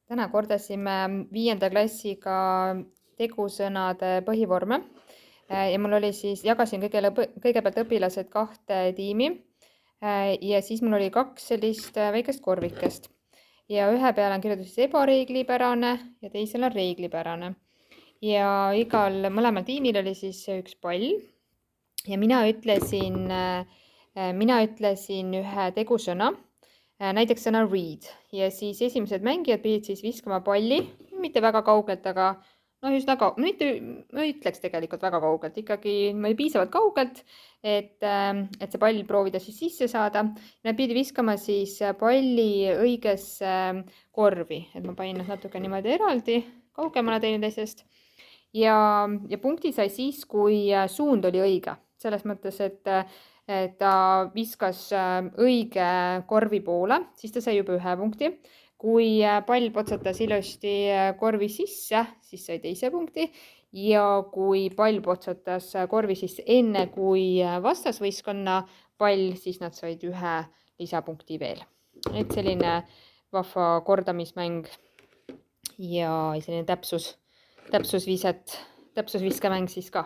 Täna kordasime 5. klassiga tegusõnade põhivorme ja mul oli siis, jagasin kõigepealt õpilased 2 tiimi ja siis mul oli 2 sellist väikest korvikest ja ühe peale on kirjutatud siis ebareeglipärane ja teisel on reeglipärane. Ja mõlemal tiimil oli siis üks pall ja mina ütlesin ühe tegusõna, näiteks sõna read ja siis esimesed mängijad pidid siis viskama palli, mitte väga kaugelt, aga üsna mitte ma ütleks tegelikult väga kaugelt, ikkagi piisavalt kaugelt, et see pall proovida siis sisse saada. Nad pidi viskama siis palli õigesse korvi, et ma panin natuke niimoodi eraldi kaugemale teineteisest ja punkti sai siis, kui suund oli õige. Selles mõttes, et ta viskas õige korvi poole, siis ta sai juba 1 punkti. Kui pall potsatas ilusti korvi sisse, siis sai 2 punkti ja kui pall potsatas korvi sisse enne kui vastasvõistkonna pall, siis nad said 1 lisapunkti veel. Et selline vahva kordamismäng ja selline täpsusviskemäng siis ka.